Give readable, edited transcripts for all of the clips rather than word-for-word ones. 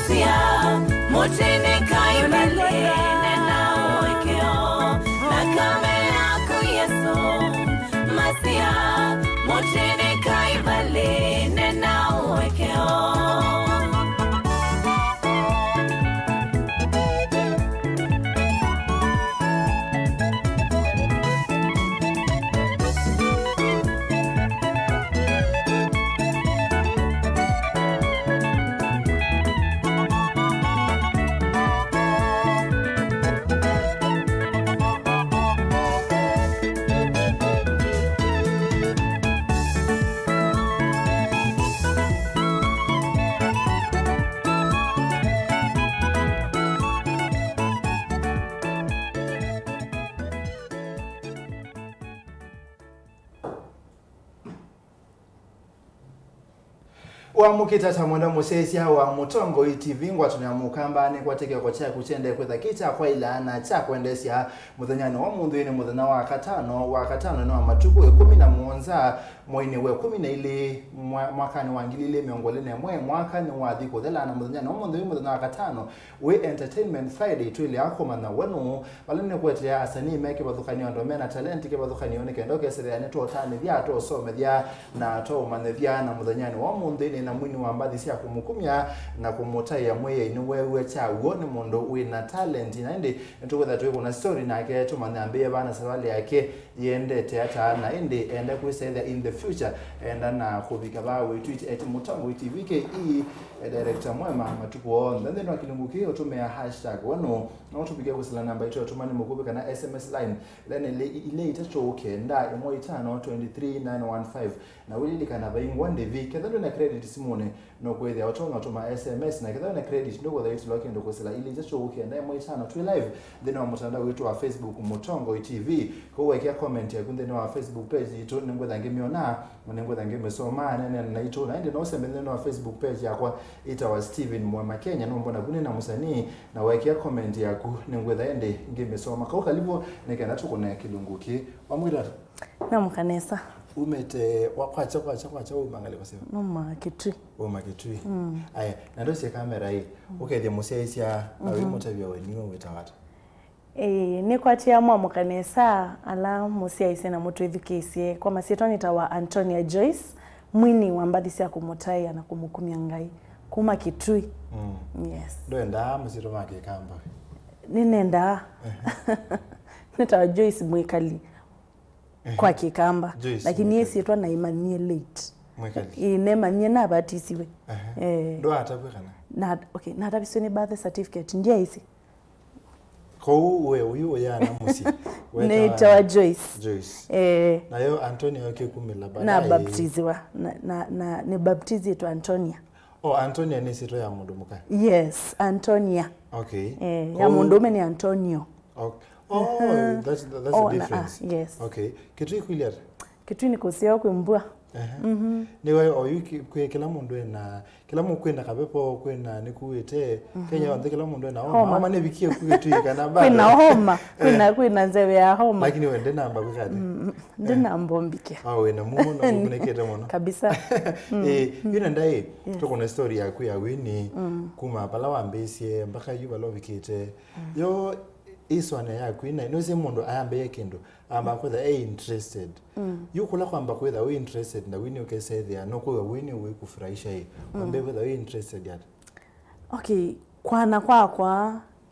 masia motene kaibale nena oikeo na kamera kuyeso masia motene kaibale nena oikeo. Wa mukita tamwenda musesia wa mutongo TV ngwa tunamukambane kwa teke kwa cha kuchende kwetha kicha kwa ilana cha kwendesia muthanyano wa mundu ni muthana wa katano na matuku 17 mwini we 12 mwakani wa ngilile miongolene mwakani wa thiko thela na muthanyano wa mundu muthana wa katano we entertainment Friday twili akoma na wenu balene kwetea asani meke bathukani ndo mena talent ke bathukani one kendo ke sere ne to tani dia to so media na to manevia na muthanyano wa mundu na mwini wa mbathi cia kumukumya na kumutai ya mweye ni wewe cha uone mondo we na talent na indi ntuwetha tuwe kuna story na ke tumanyambie bana sawali yake yende teata na indi ende kuisaidia in the future enda na kubika bawe tweet at mutongo TV ke director Muema matuko on then no kilunguki otumea hashtag wano na utupige kusila namba yetu tumani mukubika na SMS line then ile itachoke nda 1523915 na wili kana bayi one day kedho na credit simone no kwethe otonga tuma SMS na kedho na credit ndo kwa yetu lokendo kusila ile itachoke nda 152 live then wa mtandao wetu wa Facebook Mutongo TV ko wekea comment ya kunde no wa Facebook page ito ngo dhange miona ngo dhange mesoma na ito na ende no sembe no wa Facebook page yakwa ita wa Steven Muema Kenya no mbona kune na musanii na wekea comment yaku ningwetha ende ngemesoma ko kalivo nekana tukuna kilunguki wamwira na mkanesa umete wakwacha umangale kwa sema mama kitui aya na ndo se kamera hii ukethe museisia na we mutavya weniwe wetawata ni kwatia mwa mkanesa ala museisia na mutu ithikisia kwa masitoni tawa Antonia Joyce mwini wa mbathi cia kumutai na kumukumia ngai kuma kitui yes ndo enda musiro make kamba ninenda nitawa Joyce mwikali kwa kikamba lakini yesi etwa na imanie late mwikali inema nye na batisiwe ndo atabwe kana na okay na tabisoni birth certificate ndia isi ko we uyu ya na musi nitawa Joyce na yo Antonia yake kumela baadaye na baptiziwa na ni baptizi to Antonia Antonia ni sito ya mundu muka yes Antonia okay ya mundu ni Antonio okay that's the difference yes okay kitu ikulia kitu ni kusio kumbua niwe oyuki kwe kila mundu na kila mukwenda kabepo kwena nikuite Kenya wande kila mundu na homa ne bikie kwetu ikana ba kwena homa kwena nzebe ya homa lakini wende namba kukadi ndi namba mbike we na mumo na kunekete mono kabisa yuna ndai tukona story ya kuya wini kuma bala wambesie mpaka yuba lobikite yo iswana yakho ina inoze mundu ahambe yekindu amba kwetha interested yukula kwamba kwetha we interested na wini ukese there no kwa wini we kufurahisha hii ambe kwetha we interested yet okay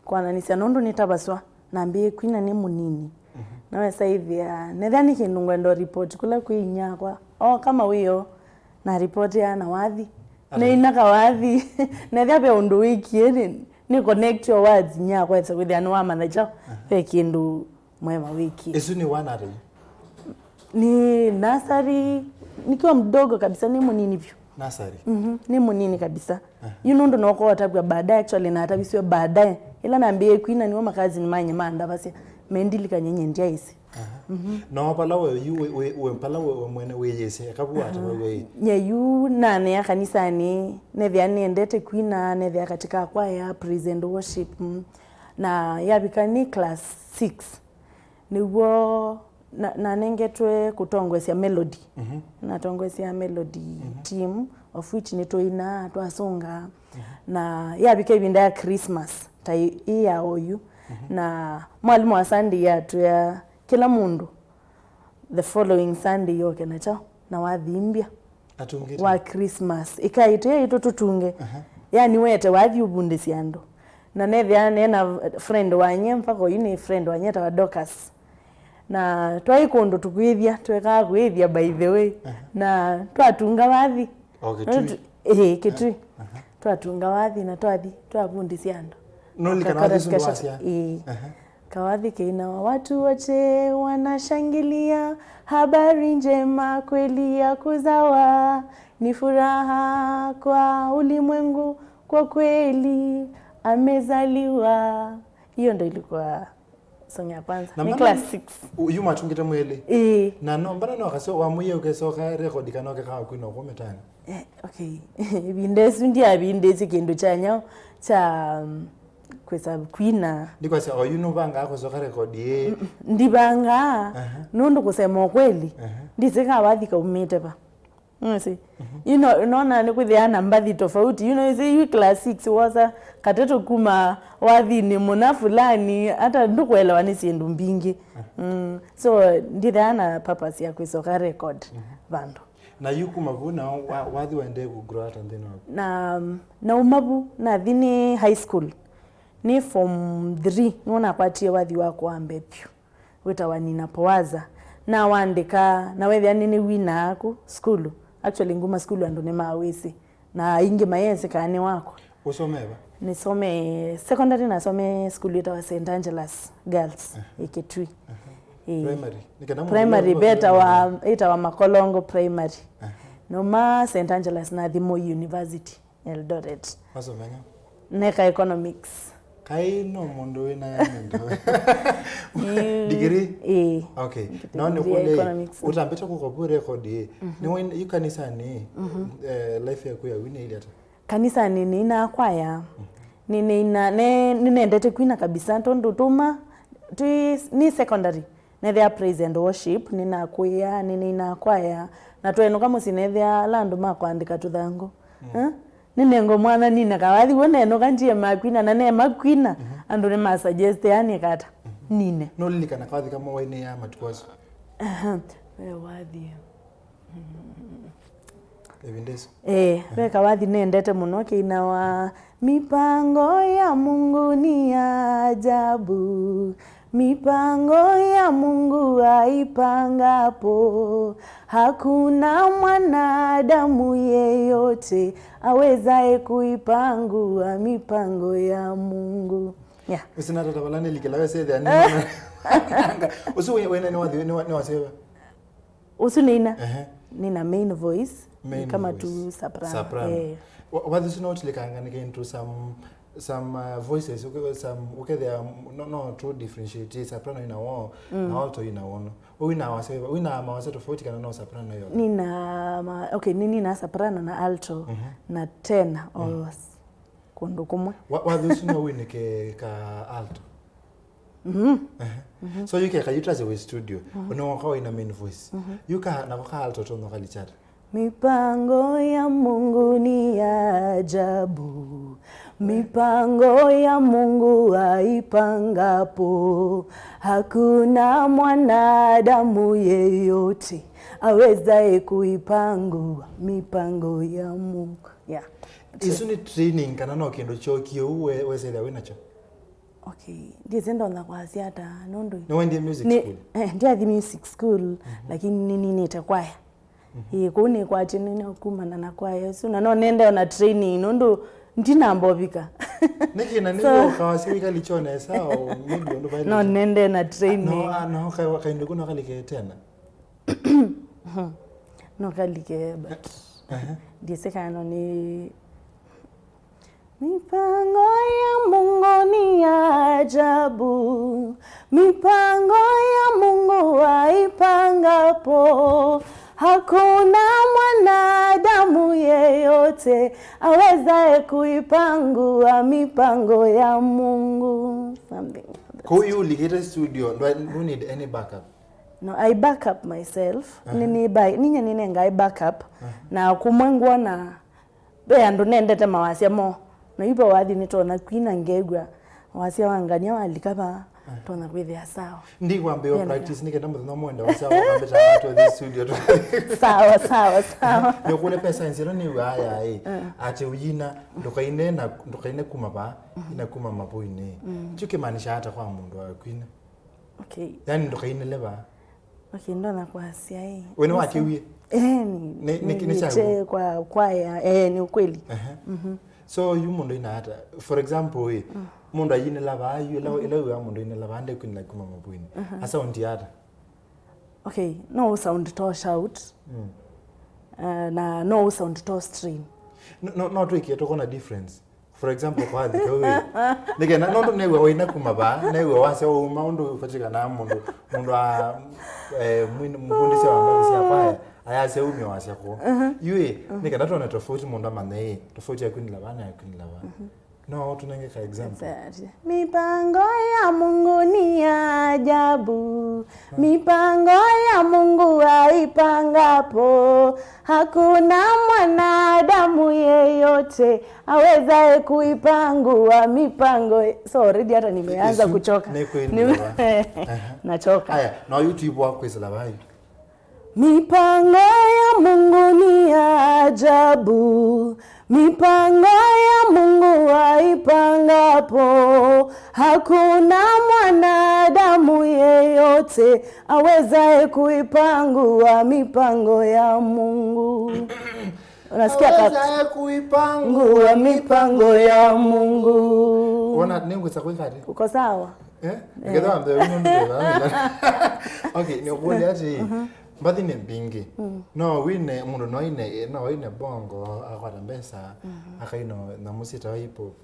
kwana nisia nondo nitabaswa nambe kwina ni munini nawe sasa hivi nedhani kinungwa ndo report kula kuinya kwa kama wiyo na report ya na wadhi na inaka wadhi nedhabe undu wiki ni connect your words nya kwa with the anwa manager pekindu Muema wiki esu ni wanari ni nasari nikiwa mdogo kabisa ni munini pio nasari ni munini kabisa you know ndo noko watabwa baadaye actually na atabisiwe baadaye ila naambie kwina niwa makazi ni manye manda basi mendili kanyenye ndia isi no pala we pala we mwene we yese akabuwa atawe nye yu nane ya kanisa ni nevya niendete kwina nevya katika kwa ya praise and worship na yabikani class 6 niwo na nengetwe kutongwesia melody na tongwesia melody team of which ni toina twasunga na ya bike binda ya Christmas tai ya oyu na mwalimu wa Sunday yatu ya kila mundu the following Sunday yoke na chao na wathimbia wa Christmas ikaite ito tutunge yani wete wathi ubundisi ando na nethia nena friend wanye mpaka yini friend wanye ta Docas na twaikundu tukwithia tweka kwithia by the way na twatunga wathi kitui twatunga wathi na twabundisi ando nolika na wasia kawathi keina watu wote wanashangilia habari njema kweli ya kuzawa ni furaha kwa ulimwengu kwa kweli amezaliwa. Hiyo ndio ilikuwa song ya kwanza ni class 6 uyu matungite mwele na no mbana no kaso wa muye ukesoka record kanoke ka kwino kometana okay bindesi ndia bindesi kendo chanya cha kwesa kwina ndiko sa oyu no banga akosoka record ndibanga nondo kusema kweli ndizeka wathika umete pa you know unaona ni kwithia mbathi tofauti you know is class 6 wasa kateto kuma wathi ni mona fulani hata ndukwelewa ni sindu mbingi so ndithana purpose ya kwisoka record vandu na yuku mavuna wathi wende ku grow at ndino na umabu na thini high school ni form 3 nona kwatie wathi wako ambepyo witawani na powaza na wandika na wethia nini wina aku school actually nguma school ando ni mawisi na ingi mayense kane wako usomeba nisome secondary na some school itawa St Angelas Girls Ikitui primary beta wa itawa Makolongo primary noma St Angelas na Thimo University Eldoret wasomenya neka economics kai no mundo wina yando degree okay no ni kule utambeta ku record ni when you kanisa ni life yako ya wina ile hata kanisa ni na kwaya ninaendete kuina kabisa ndo tuma ni secondary na their praise and worship nina kuya nina kwaya na tweno kama sinethia landu makwandika tuthango ninengo mwana nina kawathi woneno kanjie makwina na ne makwina andu ne ma suggest yani kata nine no lilikana kawathi kama waine ya matukwazo wathi evindeso weka wathi nendete muno kina wa mipango ya Mungu ni ajabu mipango ya Mungu aipangapo hakuna mwanadamu yeyote awezaye kuipangua mipango ya Mungu usina tatabalane likelawe sethe ani usu wena ni waseba usu nina main voice kama tu soprano what is not like I'm going to some voices okay they are no true differentiate soprano in a na alto in a one wina waseba wina mawase tofauti kana no soprano yo nina nina soprano na alto na tenor or kondo kumwe what is no Winake ka alto so you can trust with studio no how in a main voice you can na ka alto to no kalichata mipango ya Mungu ni ajabu mipango ya Mungu aipangapo hakuna mwanadamu yeyote awezaye kuipangua mipango ya Mungu isuni training kana no kendo chokio wese da winacho okay ndizendo na kwazi hata nondo no when the music school ndia the music school lakini nini itakwaya kuni kwa chini kumana na kwaya so na nende na training nondo ndinambovika nikina niyo kawasiwika lichona sawa maybe ndo bali no nende na training no kainde kuna kalike tena no kalike but diseka no ni mipango ya Mungu ni ajabu mipango ya Mungu aipangapo hakuna mwanadamu yeyote awezaye kuipangua mipango ya Mungu something ko you ligeta studio do you need any backup no I back up myself nini ninenga I back up na kumwengwa na be andu nendete mawasia mo na ipo wathi ni tona kwina ngegwa wasia wangania walikaba tona kwithia sawa ndi kwambe yo practice nikenda muthenya mwenda wasia wakambeta watu wa this studio sawa yo kule pesa nziro ni waya ate uyina ndokaine kuma ba ina kuma mapoine chuke maanisha hata kwa mundu wa kwina okay yani ndokaine leba okay ndona kwasia wene wakiwie ni chawe kwa ya ni ukweli so you mundu ina hata for example mundu ayine laba ayu ila mundu ina laba ande kwina kuma mapoine asa undi hata okay no sound to shout na no sound to stream no tricky to kona difference for example kwa the way nige na ndo newe waina kumaba newe wase o maundu fatika na mundu a mundisi wa mbali sia kwa aya se umi wase ko yue nige na tona tofauti mundu amane tofauti ya kwini labana ya kwini labana no tunenge ka example mipango ya Mungu ni ajabu mipango ya Mungu aipangapo hakuna mwanadamu yeyote awezaye kuipangua mipango so already hata nimeanza kuchoka nachoka haya na YouTube wako isla bayi mipango ya Mungu ni ajabu mipango ya Mungu aipangapo hakuna mwanadamu yeyote awezaye kuipangua mipango ya Mungu unasikia awezaye kuipangua mipango ya Mungu wana ningu za kwikati uko sawa ngedo ambe okay ni ukuli aje mbadi ne bingi no wine mundu no ine bongo akwata mbesa akaino na musita wa hip hop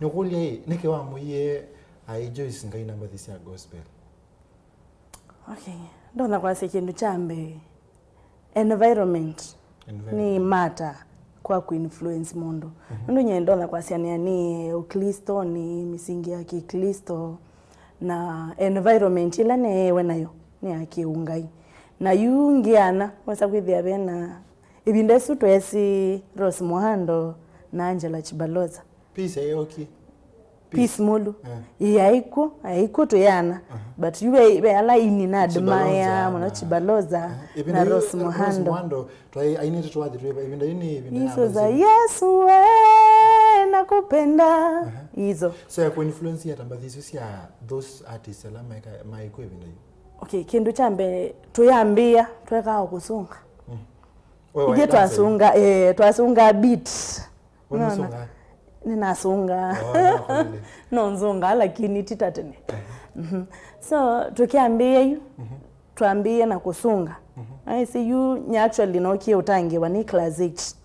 nikulie nike wa muye ai Joyce ngaina mbadi sia gospel okay ndona kwa sekindu chambe environment ni matter kwa kuinfluence mundu ndu nyendona kwa siania ni ukristo ni misingi ya kikristo na environment ila newe nayo ni akiungai na yungiana wasa kwithia bena ibindesu twesi Rose Muhando na Angela Chibaloza peace okay peace mulu aiko to yana but you be ala ini na admire mwana Chibaloza na Rose Muhando twai ainite twathi tweba ibinda ini hizo za Yesu we nakupenda hizo so ya influence ya tambathi sia those artists ala maiko ibinda okay kindu chambe tuyambia tweka kusunga ije twasunga beat unasunga ninasunga no nzunga lakini titatene so tukiambia you tuambie na kusunga I see you actually no ki utangi wa ni class 8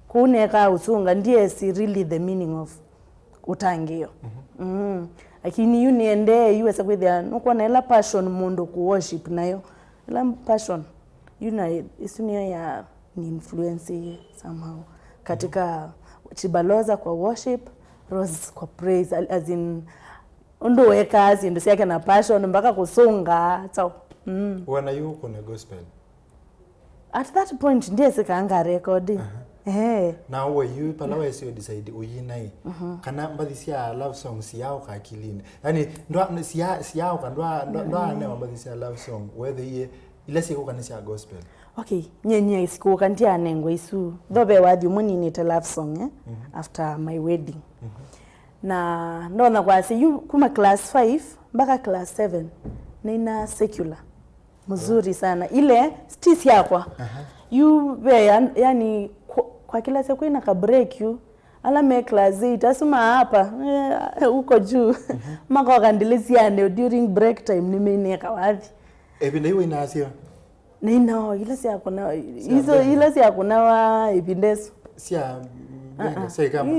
kuneka usunga ndiye si really the meaning of utangio lakini you niende you esa kwithia nuko na ela passion mundu ku worship nayo ela passion you know isunia ya ni influence somehow katika Chibaloza kwa worship Rose kwa praise as in ndo weka as in yake na passion mpaka kusunga so when are you on a gospel at that point ndiye sikaanga record now were you palawa sio decide uyinai kana mbadi sia love songs yao ka akilini yani ndo sia ka ndo ne mbadi sia love song whether ye ile siko kanisa gospel okay nyenye siko kantia nengo isu thobe wadi muni ni te love song after my wedding na ndo na kwa you kuma class 5 mpaka class 7 nina secular mzuri sana ile stis yakwa you be yani kwa kila siku ina ka break you ala me class 8 asuma hapa uko juu mako kandilisiane during break time nimeneka wapi ebile hiyo inaasio nina ile si hakuna hizo ile si hakuna wa ibindeso sia sasa kama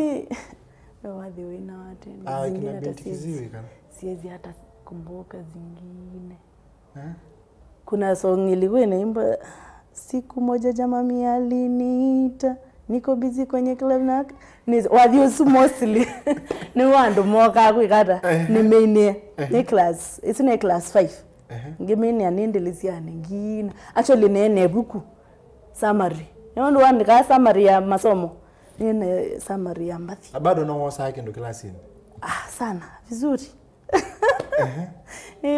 wapi wina watu kina binti kiziwi kana siwezi hata kumbuka zingine kuna song ilikuwa inaimba siku moja jamii aliniita niko busy kwenye club na ni wadhiusu mostly ni wandu moka kwikata ni mene ni class it's in class 5 ngimene anendelezia ngina actually nene buku summary ndio andika summary ya masomo Nina summary ya mbathi. Bado na wasa yake ndo klasini. Sana vizuri.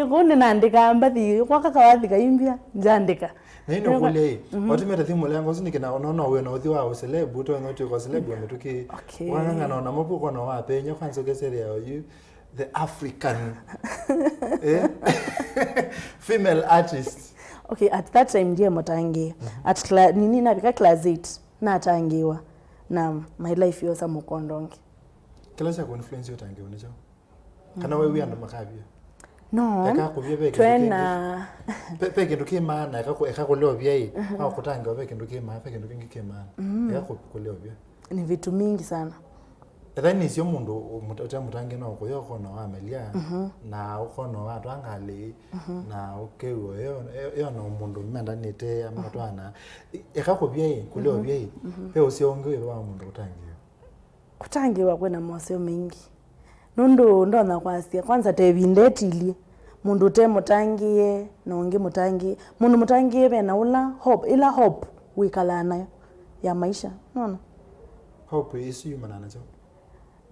Kone naandika mbathi kwa kakawathika imbia njandika. Nino kule watu meta thimu lengo sinikina unaona wewe na uthi wa celebu to no to celebu ametuki wanga naona mapuko na wape nyo kwanza gesere ya you the African female artist. Okay, at that time ndiye motangi at nini na bika class 8 na atangiwa na my life yosa mukondongi kila cha influence yotangi unicho kana wewe ando makabia no twena peke nduke maana ekakoleo bia au kutanga peke nduke maana peke nduke ngike maana ekakoleo bia ni vitu mingi sana. Ethani sio mundu mutange no ko yoko no amelia na ukono watu angali na ukewo yo no mundu menda nite amatwana ekakobye kulobye pe usiongewe wa mundu kutangiwa kwena moseo mingi nundu ndona kwasia kwanza tevindetilie mundu te mutangie nonge mutangie mundu mutangie bena ula hope wikala nayo ya maisha unaona hope is human anacho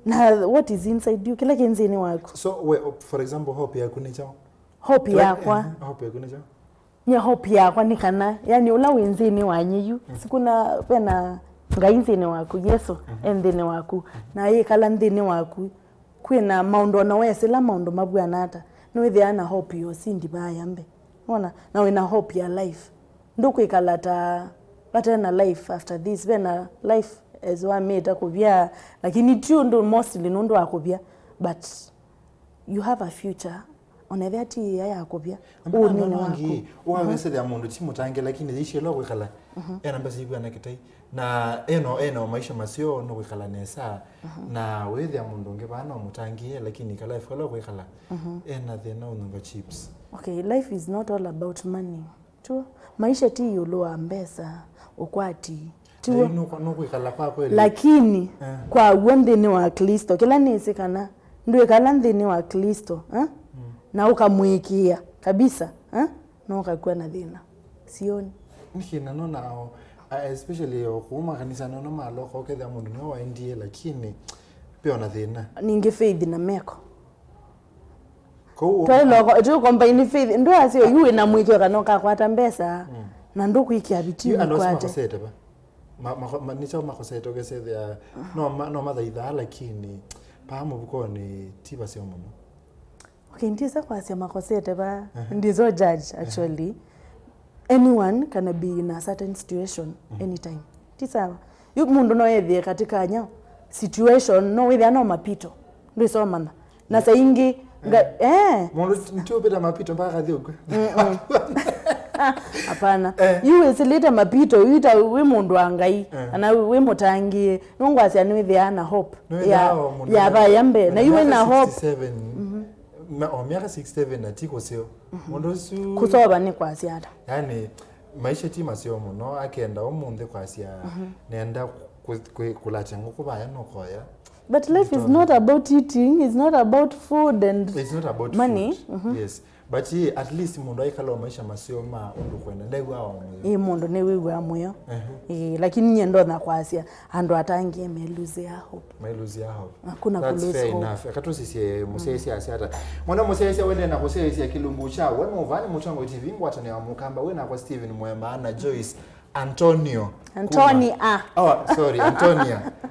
na what is inside you kila kenzini wako so for example hope ya kunicha hope yakwa hope ya kunicha nya hope yakwa ni kana yani ula wenzini wanyiyu sikuna pena ngainzini wako Yesu endini wako na yekala ndini wako kwina maundo na wesela maundo mabwanata no the ana hope yo sindi bayambe ona na wina hope ya life nduko ikalata batana life after this bena life as one made akubia lakini tu ndo mostly ndo akubia but you have a future on that ya akubia unene wangi uwawese ya mundu timutange lakini ishelo kwikala ena mbasi ibwana kitai na eno maisha masio no kwikala nesa na wewe ya mundu ngebana mutangie lakini kala ifalo kwikala ena the no ngo chips. Okay, life is not all about money tu maisha ti yulo ambesa ukwati lakini kwa wondeni wa Kristo kila nisikana ndio kala ndeni wa Kristo na ukamwikia kabisa na ukakuwa na dhina sioni nikina nona especially kuma kanisa nona maloko kedha mundu no waendie lakini pia na dhina ninge faith na meko kwa loko tu combine faith ndio asio yue na mwikio kanoka kwata mbesa na ndo kuikia biti kwate nicho makoseta ogese no mathaitha lakini pamu buko ni tiba sio muno. Okay, ndisa kwa sema makoseta ba ndizo judge actually anyone can be in a certain situation anytime tisa yu mundu no yethie katika nya situation no withia no mapito ndio soma na saingi mundu ntio beta mapito mpaka thiuko hapana you seleta mapito yuta we mundu angai ana we mutangie nongwasya ni withia na hope ya bayambe na you na hope miaka 67 na tiko sio mundu su kusoba ni kwasya ata yani maisha tima sio muno akenda omunde kwasya nenda kulacha ngokubaya nokoya. But life is not about eating, it's not about food and it's not about money. Food. Yes. But at least mundu aikala maisha masio ma undu kwenda ndegwa wa mundu ne wigwa moyo lakini nyendo na kwasya ando atangie meluze ya hope hakuna kulose hope akatosisi musesi asiata mwana musesi wende na kusesi kilumbu cha wema uvani mutongo TV ngwatani wa mukamba wena kwa Steven Muema na Joyce Antonia Antonia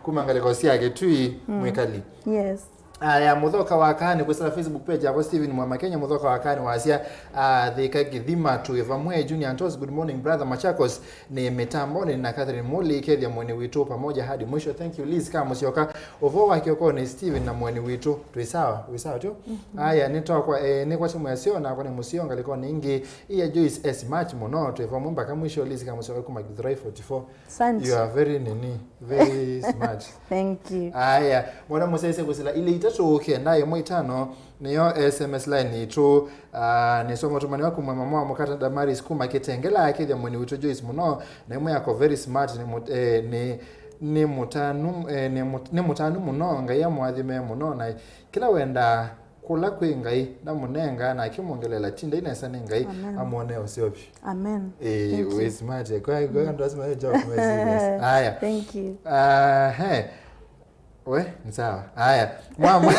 kumangale kosi yake tui mwekali yes. Aya muthoka wakani kwa Facebook page yako Steven Muema Kenya muthoka wakani wasia thika githima tu evamwe Junior Antos good morning brother Machakos ni mitamboni na Catherine Muli kedia mwene witu pamoja hadi mwisho. Thank you Liz kama msioka ovo wakioko ni Steven na mwene witu tuisawa tu. Aya nitoa kwa ni kwa simu yasio na kwa ni musionga liko ningi iya Joyce S match mono tu evamwe mpaka mwisho Liz kama msioka kuma Githurai 44 you are very smart. Thank you. Aya mwana musese kusila ile itatu nayo mwitano niyo SMS line itu ni somo tumani wako mama mukata Damaris kuma kitengela yake ya mwini witu Joyce muno na mwe yako very smart ni mutanu muno ngaya mwathime muno na kila wenda kula kwi ngai na munenga na kimongelela tinda inesa ngai amone osiopi. Amen. We smart kwa ndo asema job serious. Haya. Thank you. He. We, sawa. Haya. Mama.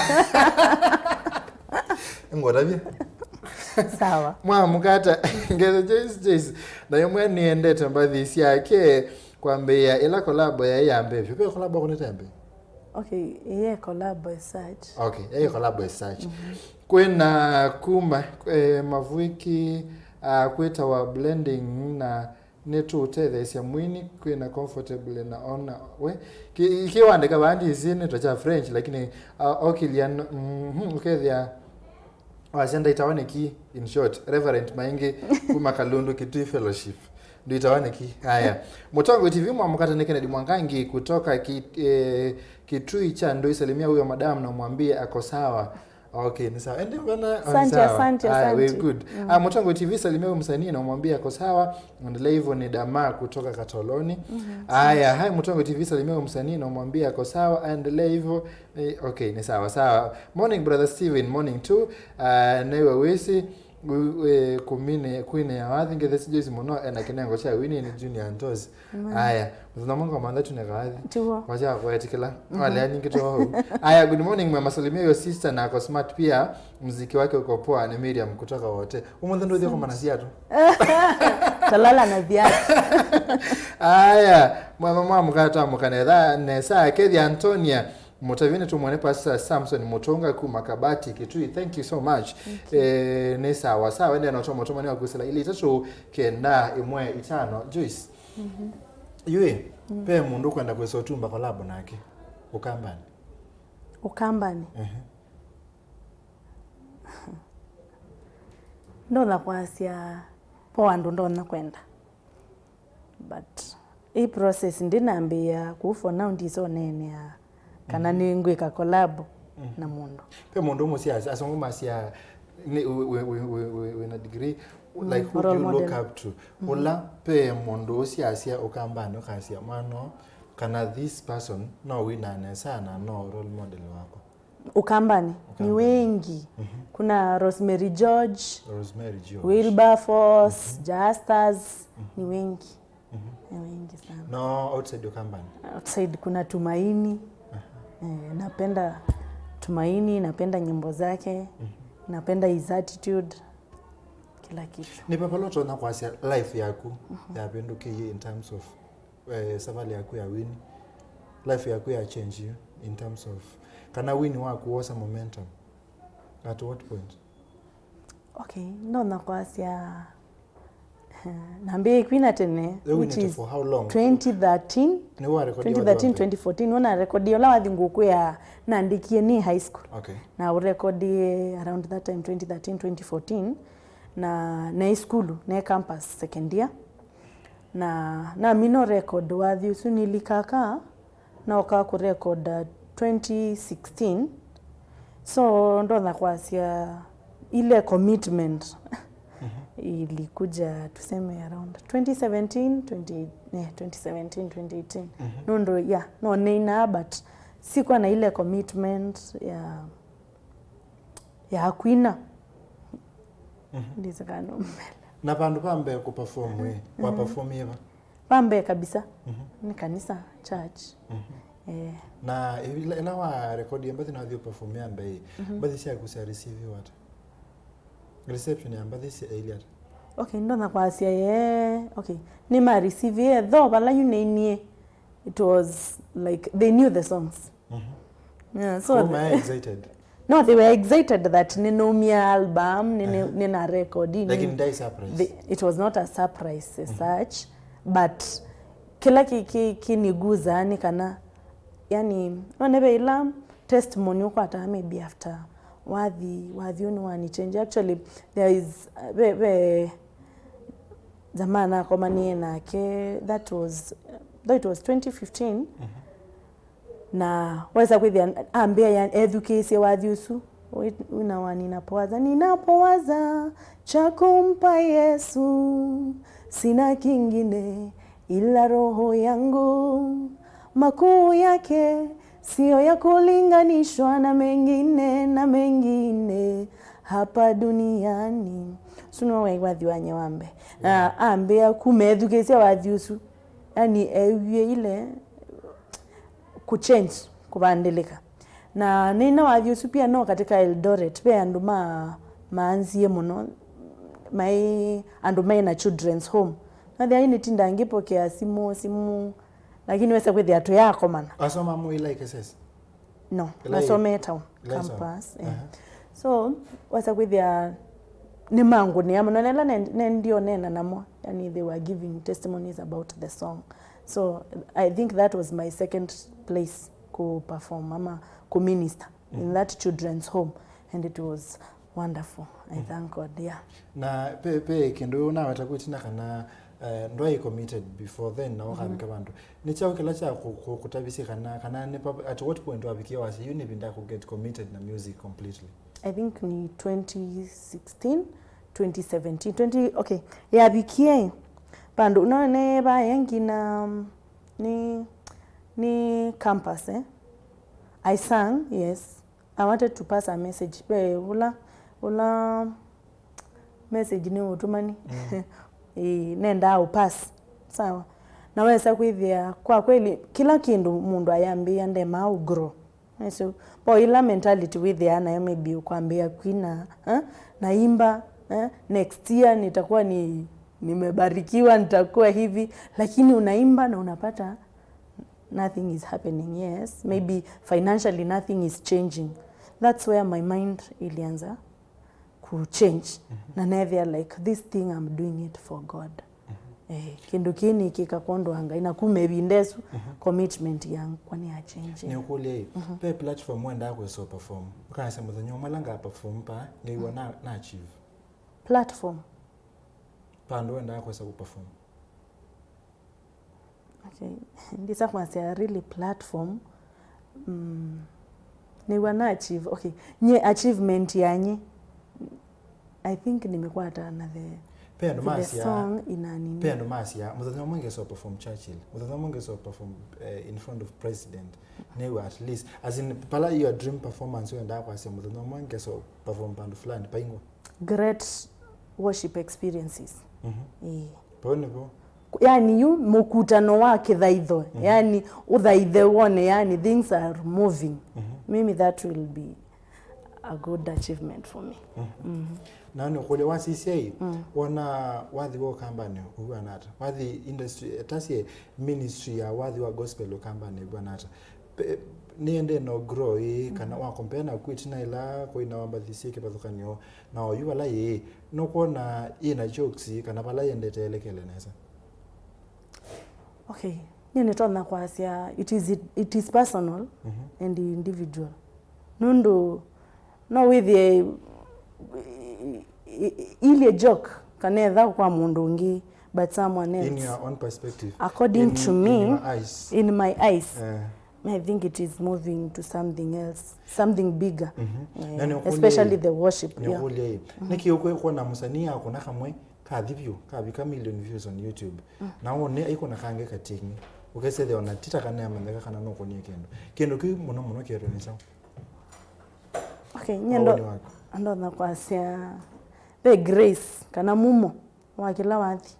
Ngoravye. Sawa. Mama mkata ngeze Joyce na yomwe niende tambadhisi yake kwambia ila collab ya yambe. Vipi collab kuna tembe? Okay, yeah, collab as such. Okay, yeah, collab as such. Kwena kuma mavuiki kweta wa blending na netu uthethe cia mwini kwena comfortable na ona we kiwandika bandi izini tocha French lakini okilian ukethia wasenda itawaniki in short reverend maingi kuma kalundu kitui fellowship ndio itawaniki. Haya Mutongo TV mwamkata neke na Mwangangi kutoka kitui cha ndo isalimia huyo madam na mwambie ako sawa. Okay, ni sawa. Ende bana asante. We good. Mutongo TV salimia msanii na mwambie ako sawa. Endelea hivyo ni Dama kutoka Katoloni. Haya, hai Mutongo TV salimia msanii na mwambie ako sawa. Endelea hivyo. Okay, ni sawa. Morning brother Steven, morning too. Newe wesi kumine kuine ya wathi ngethesi Joyce muno ena kinengo cha wini ni junior Antos. Haya, mzinamongo manda tunekawathi. Wacha kuetikela. Wale yani kitu. Haya, good morning mama, salimia your sister na ako smart pia. Muziki wake uko poa ni Miriam kutoka wote. Umonde ndio kwa manasia tu. Talala na viatu. Haya, mama mkata mkanedha ne saa kedi Antonia Mutavine tumwone Pastor Samson Mutonga ku Makabati Kitui. Thank you so much. Ne sawa wende na tomo ni wakusela ili tatu kenda imwe itano Joyce. Yue pe mundu kwenda kwesotumba collab nake ukambani. Ndona kwasia poa ndona kwenda. But hii process ndinambia ku for now ndizo nene ya kana ningweka collab na mundu. Pe mundu musia asongoma sia we na degree like who you look up to. Ola pe mundu sia ukambani okasia mano kana this person no winane sana no role model wako. Ukambani ni wengi. Kuna Rosemary George, Wilberforce, Justus, ni wengi. Ni wengi sana. No, outside Ukambani. Outside kuna Tumaini. Napenda Tumaini, napenda nyimbo zake, napenda his attitude, kila kitu. Ni papaloto na kwa life yako ya penduke in terms of safari yako ya win, life yako ya change you in terms of kana win wako wosa momentum at what point? Okay, no na kwa nambe kwina tene which is for how long? 2013 2014 wana rekodi ola wathinguku ya naandikie ni high school. Okay. Na urekodi around that time 2013 2014 na school na campus second year na mino record wathi usu nilikaka na oka ku record 2016 so ndo na kwasia ile commitment ilikuja tuseme around 2018 ndo no nina but sikuwa na ile commitment ya kuina ndizo kano mbele na pandu pambe ku perform we wa perform hiva pambe kabisa ni kanisa church na ina wa record yambathi na dio perform yambe bathi sia kusa receive what reception yambathi sia Eliat. Okay, ndo na kwasia okay ni ma receive though bala you nenie it was like they knew the songs. So were they excited? No, they were excited that ninomia album nina recording. Like in die surprise. It was not a surprise as such, but kila kiniguza ni kana yani onebe ila testimony kwa hata maybe after wathi one change. Actually there is zamana koma niena ke that was 2015 na weza kwithia ambia ya education wathi usu unawani ninapowaza cha kumpa Yesu sina kingine ila roho yangu makuu yake sio ya kulinganishwa na mengine hapa duniani. Suno wathi wanye wambe ambia kumethukesia wathiusu, yani ewie ile kuchange kubandilika. Na nina wathiusu pia no katika Eldoret pe anduma maanzie muno anduma na children's home. Na thia ini tinda ngipokea simu lakini wesa kwethi atu yako mana. Asoma mu like SS? No, nasome town campus. So wasa kwethi ni mangu ni ama nela ndio nena namo, yani they were giving testimonies about the song. So I think that was my second place ku perform ama ku minister in that children's home, and it was wonderful. I thank God. Yeah. Na pe kendo na watakutina kana ndo I committed before then na wakabika bantu nichao kila cha kutabisi kana ne at what point wabikia wasi you need to get committed na music completely? I think ni 2016 2017 okay ya bikie pando unaone ba yengi na ni campus I sang. Yes, I wanted to pass a message pe ula message ni utumani nenda upass sawa na wesa kwithia kwa kweli kila kindu mundu ayambia ndema au grow. So ila mentality with the ana maybe ukwambia kwina naimba next year nitakuwa nimebarikiwa nitakuwa hivi, lakini unaimba na unapata nothing is happening. Yes, maybe financially nothing is changing. That's where my mind ilianza ku change. Na never like this thing I'm doing it for God. Kindu kini kikakondo hanga inakumebindesu commitment yangu kwani ya change. Ni ukule pe platform wenda yako so perform. Ukana sema zanyo malanga perform pa ni wana na achieve. Platform. Pando wenda yako so perform. Okay. Ndisa kwa say really platform ni wana achieve. Okay. Nye achievement yanye I think nimekuwa hata na the song inanini. Pendo masia mutazama mwenge so perform Churchill. Mutazama mwenge so perform in front of president. Newe at least as in pala your dream performance wenda kwa sema mutazama mwenge so perform pando fulani paingwa. Great worship experiences. Pone po. Yani yu mukutano wake thaitho. Yani uthaithe wone yani things are moving. Maybe that will be a good achievement for me. Na kule wasisi wana wadhi wa kambani ubanata wadhi industry tasie ministry ya wadhi wa gospel kambani ubanata niende no grow kana wa compare na kwitina ila ko ina wambadhisike bathukanyo na oyubala no kona ina jokes kana bala yendete elekele neza. Okay, nyene tona kwasia it is personal and individual. Nundo no with the ile joke kanetha kwa mundu ngi but someone else in your own perspective according to me in my eyes I think it is moving to something else, something bigger. Especially the worship. Niki uko na musania akona kamwe ka view ka bika million views on YouTube na one iko na kange katingi ukese the ona tita kana yamanga kana no konie kendo ki muno kero ni sawa. Okay, nyendo ando na kwasia the grace kana mumo wa kila wathi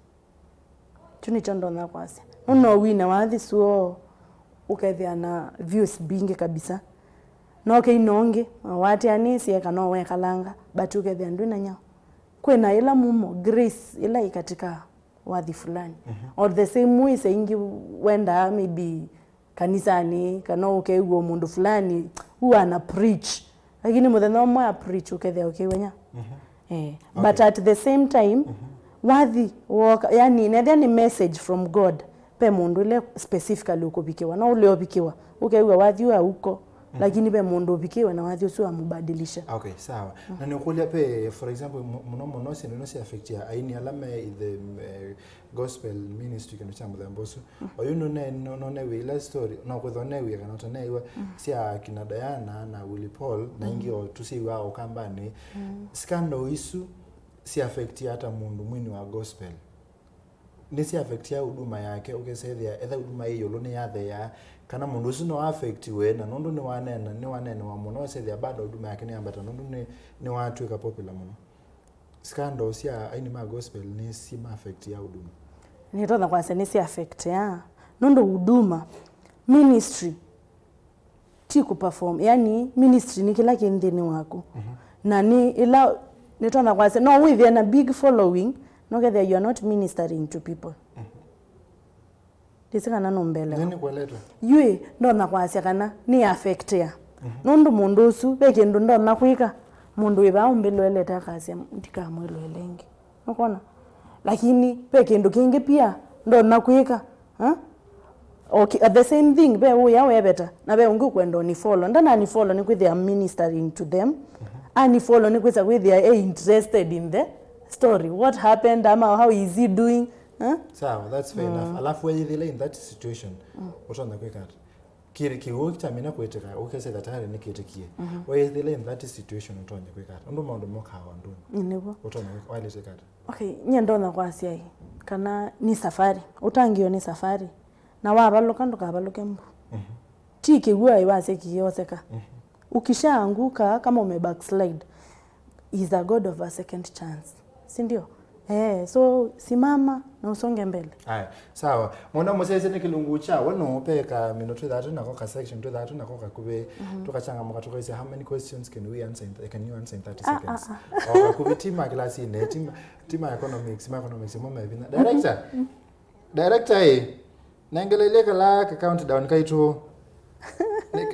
tuni chondo na kwasia uno wina wathi suo ukethia na views bingi kabisa no ke inonge wati anisi kana we kalanga but ukethia ndwina nya kwena ila mumo grace ila ikatika wathi fulani or the same way saying wenda maybe kanisani kana ukeugwo mundu fulani huwa ana preach lakini muthenya mwa preach ukethia ukewenya but at the same time wathi yani nether ni message from God pe mundu ile specifically ukobikiwa na ule obikiwa ukeuga wathi wa uko lakini pe mundu obikiwa na wathi usu amubadilisha. Okay, sawa. Na nikulia pe for example muno si affect ya aini alame the gospel ministry kendo cha mudamboso oyuno ne we la story no kwethone we kana tonewa si akina Diana na Willy Paul na ingio tusi wao kambani scandal isu si affect hata mundu mwini wa gospel nisi affect ya huduma yake ukesethia etha huduma hiyo lo ni yathe ya kana mundu ucio no affect we na nundu ni wanene wa muno sethia bado huduma yake ni ambata nundu ni watuika popular muno scandals cia aini ma gospel ni si ma affect ya huduma ni tonda kwa se ni si affect ya nundu huduma ministry ti ku perform yani ministry ni kila kindini wako na ni ila ni tonda kwa se no with a big following no get there you are not ministering to people Disika no mbele. Nini kweleta? Yue ndona kwasya kana ni affect ya. Nundu mundu usu beke ndona kwika mundu wiba umbelo eleta kasya ndika mwelo elengi. Ukona? Lakini beke ndo kingi pia ndona kwika. Okay, at the same thing be uya we better. Na be ungu kwendo ni follow. Ndana ni follow ni they are ministering to them. Ani follow ni kwisa they are interested in the story. What happened? How is he doing? So that's fair enough. Alafu wewe ile in that situation utaona kweka kiri kiwo kitamina kweteka ukese that hali nikitikie wewe ile in that situation utaona kweka ndo maundu mokawa ndo nibo utaona wale zekata okay nye ndona kwasya hii kana ni safari utangio ni safari na wabaluka ndo kabaluke mbu tiki gwa iwase kiyoseka ukishaanguka kama ume backslide is a god of a second chance si ndio so simama na usonge mbele. Haya, sawa. Mwana musese ni kilungu cha wano peka minuto that na kwa section to that na kwa kube tukachanga muka tukoise how many questions can we answer can you answer in 30 seconds? Or kube tima class ine tima economics mama vina. Director nangelele kala countdown kaito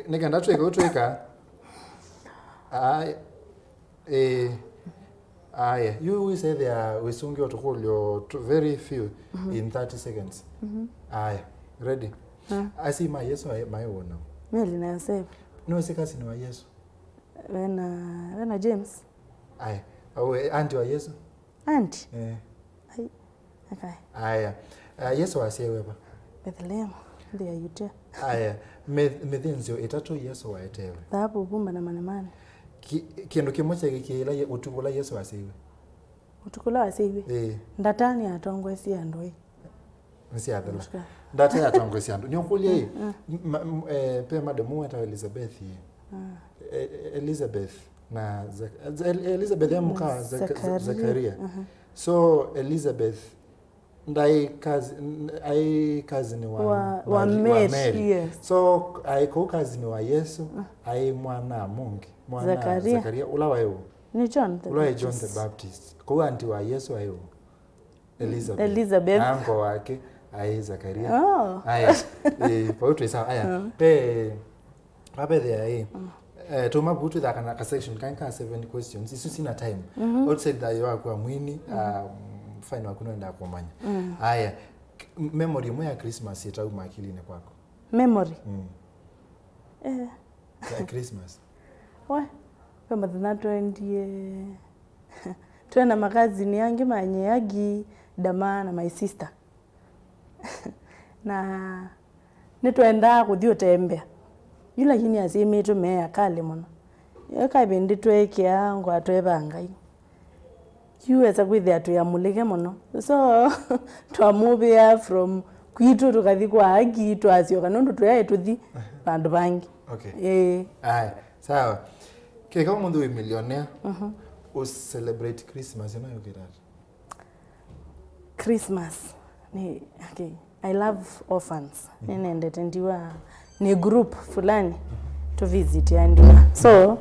nikaenda tuweka you say there we sung your to very few in 30 seconds. Ready? I see my yes or my own now. Meli na save. No sekasi ni wa Yesu. Wena James. Auntie wa Yesu. Auntie. Okay. Yesu asiyewe ba. Bethlehem ndiye yute. Methinzio itatu Yesu wa etewe. Thabu bumba na manemane. Kindu kimoja gikila utukula Yesu asiwe. Utukula asiwe. Ndatani atongwe si andoi. Nsi adala. Ndatani atongwe si andoi. Nyokulie pe madamu wa Elizabeth. Elizabeth na Elizabeth ya muka Zakaria. So Elizabeth ndai kazi ni wa Mary. Yes. So ko kazi ni wa Yesu, mwana Mungu. Mwana Zakaria ulawa yo. Ni John the Baptist. Ko anti wa Yesu ayo. Elizabeth. Anko wake Zakaria. Oh. Pautu isa pe there tuma butu da kana section kan 7 questions. Isu sina time. Outside that you are kwa mwini fine wakunoenda kumanya. Memory ya Christmas itauma akilini kwako. Memory. Ya Christmas. Kama thina 20 tuena makazini yangi manyagi dama na my sister. Na nitwenda kuthio tembea. Yula kini asimeto me akale muno. Yaka bendi twekya ngo atweba ngai. Kiweza kwithia atuyamulike muno. So twamubia from kwitu tukathi kwa agi twasyoka nundu twaye tuthi bandu bangi. Okay. Sawa. Kika mundu we millionaire. O celebrate Christmas na yo get Christmas. Okay. I love orphans. Nende tendiwa ni group fulani to visit yandiwa. So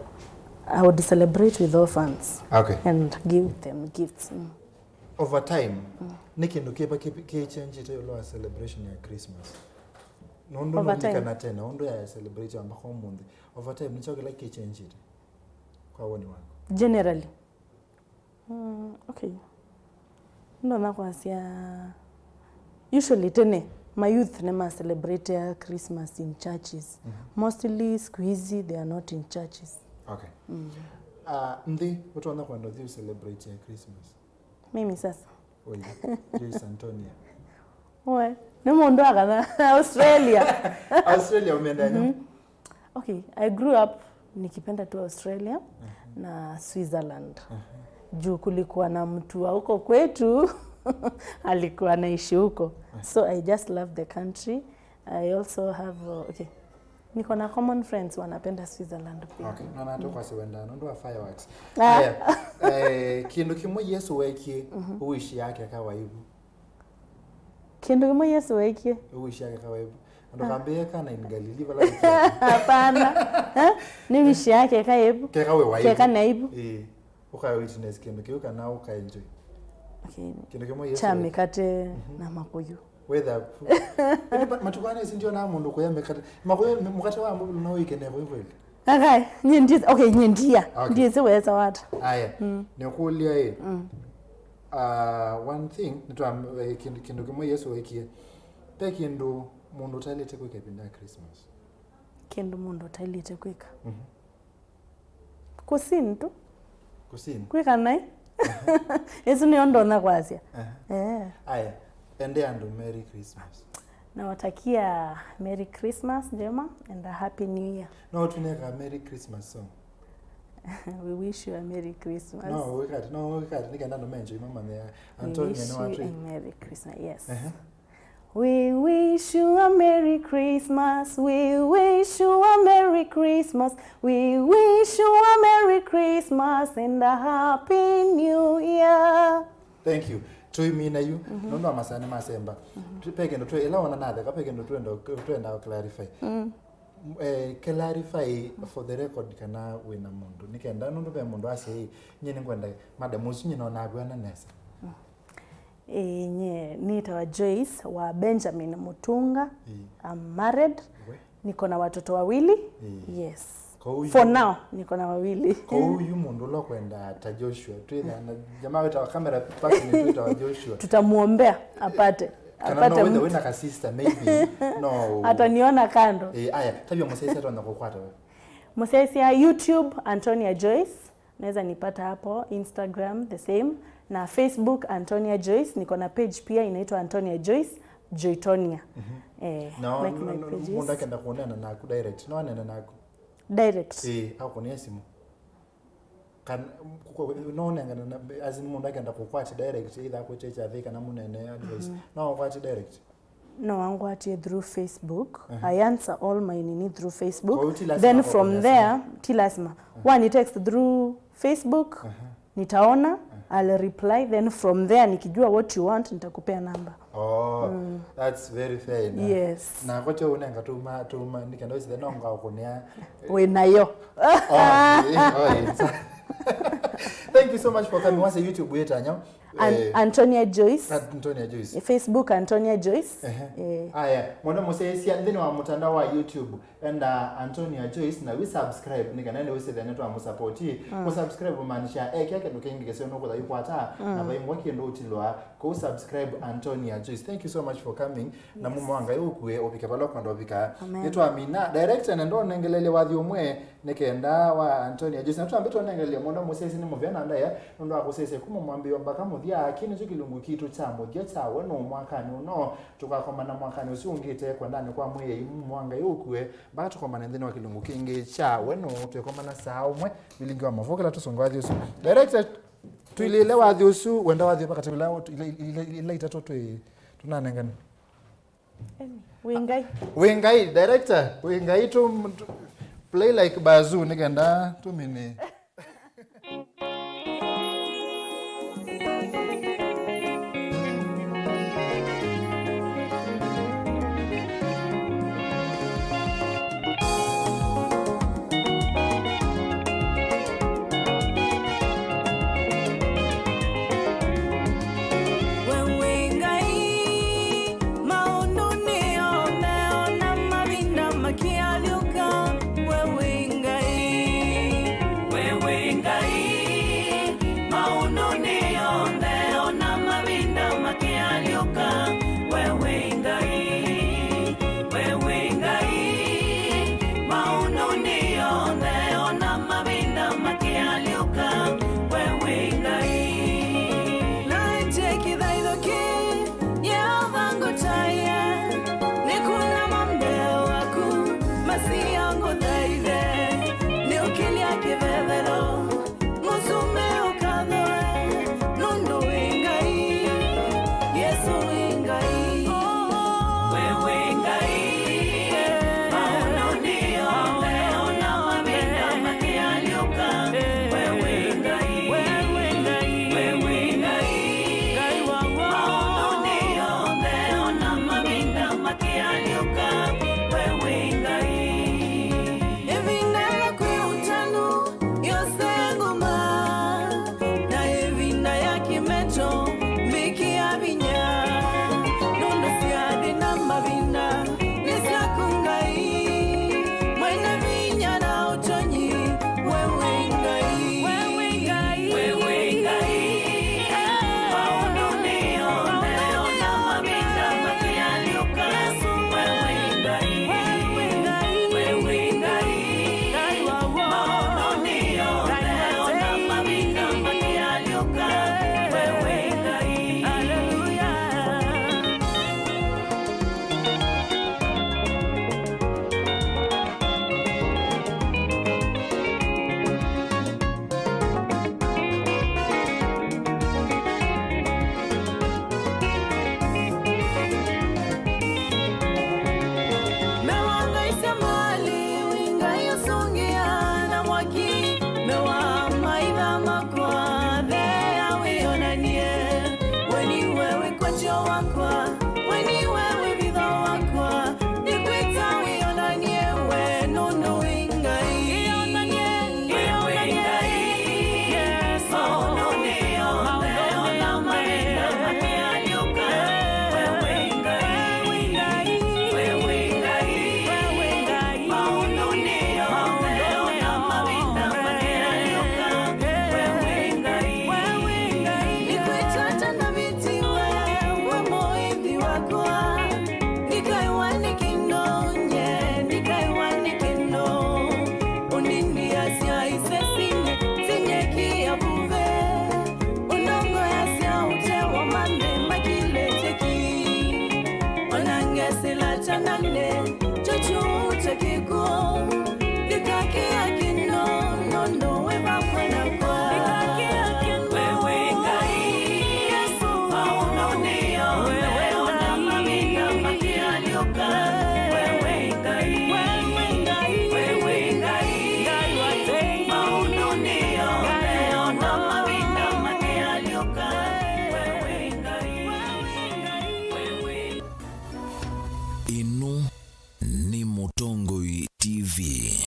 I would celebrate with orphans. Okay. And give them gifts. Over time, nikindu ke change to your celebration ya Christmas. Nondo nikana tena, ondo ya celebrate amba kwa mundu. Over time, nichoke like ke change it. Kwa woni wako. Generally. Okay. Ndo na kwasia usually tene my youth never celebrate Christmas in churches. Mostly squeezy they are not in churches. Okay. Ndi utaona kwando you celebrate Christmas. Mimi sasa. Joyce Antonia. Ni mundu akana Australia. Australia umeenda nini? Okay, I grew up nikipenda tu Australia na Switzerland. Juu kulikuwa na mtu huko kwetu alikuwa anaishi huko. So I just love the country. I also have niko na common friends wanapenda Switzerland pia. Okay, na nato kwa siwenda ndo fireworks. Kindu kimwe Yesu weki uishi yake kawaida. Kindu kimwe Yesu weki uishi yake kawaida. Ndo kambia kana in Galili wala. Hapana. Ni uishi yake kawaida. Keka naibu. Uka witness kindu kiuka na uka enjoy. Okay. Kindu kimwe Yesu. Chame kate na makuyu. Whether matukane sindio na mundu kuyambe kate makuyu mukate wa mbu no weekend yako kweli. Okay, nyendia. Ndiye siweza watu. Aya. Nikulia one thing nitwa kindu kimwe Yesu wekie. Pe kindu mundu talete kwike pinda Christmas. Kindu mundu talete kwika. Kusini tu. Kusini. Kwika nai. Yesu ni ondona kwazia. Aya. Ende and Merry Christmas. Nawatakia Merry Christmas njema and a Happy New Year. No, tuneka Merry Christmas song. We wish you a Merry Christmas. No, we can't. Nigga ndo menjo mama ne Antonia no a Merry Christmas. Yes. We wish you a Merry Christmas. We wish you a Merry Christmas. We wish you a Merry Christmas and a Happy New Year. Thank you. Tuimina you ndo amasane masemba tupeke ndo twe ela wana nade kapeke ndo twenda clarify clarify for the record kana wina mundu nikenda ndo be mundu ase nyene ngwenda madam musu nyina na agwana nesa nye nitawa Joyce wa Benjamin Mutunga. I'm married. Niko na watoto wawili. Yes. For now niko na wawili. Kwa huyu mundu lo kwenda ta Joshua twina na jamaa wetu wa camera passing Twitter wa Joshua tutamuombea apate no wenda ka sister maybe no ataniona kando. Aya tabia msaidia tu anakokwata wewe msaidia YouTube Antonia Joyce, naweza nipata hapo, Instagram the same, na Facebook Antonia Joyce. Niko na page pia inaitwa Antonia Joyce Joytonia. No mundu akenda kuonana na ku direct no nena nako direct au kunia simu kan no nengana as in mundu akenda kukwati direct either ku church avika na munene advice no kwati direct no angwati through Facebook. I answer all my nini through Facebook. Then from there tilasma one text through Facebook nitaona I'll reply, then from there nikijua what you want nitakupea namba. That's very fair. Yes. Na kocha unenga tuma nikenda wisi the nonga ukunia we nayo. Thank you so much for coming. What's the YouTube yetu anyo? Antonia Joyce. Antonia Joyce. Facebook Antonia Joyce. Aya, mwana musesia ndini wa mtandao wa YouTube enda Antonia Joyce na we subscribe nikanende wese the network mu support ku subscribe maanisha yake ndukengi kesho noko yuko ata na bayi mwake ndo utilwa ku subscribe Antonia Joyce. Thank you so much for coming. Na mumu wanga yukwe opika baloko ndo opika yetu Amina director ndo nengelele wathi umwe nekenda wa Antonia Joyce na tuambeto nengelele mwana musesi ni muvyana ndaya ndo akusese kumumwambio mbaka muthia akini chukilungu kitu cha muthia cha wono mwakani uno tukakomana mwakani usiungite kwa ndani kwa mwe mwanga yukwe baka tukomana ndeni wa kilungu kingi cha weno tukomana saa umwe bilingi wa mavokela tusongwathi usu director tuilile wathi usu wenda wathi baka tubila ile itatu tunanengani Wingai director Wingai to play like bazoo nigenda 2 minutes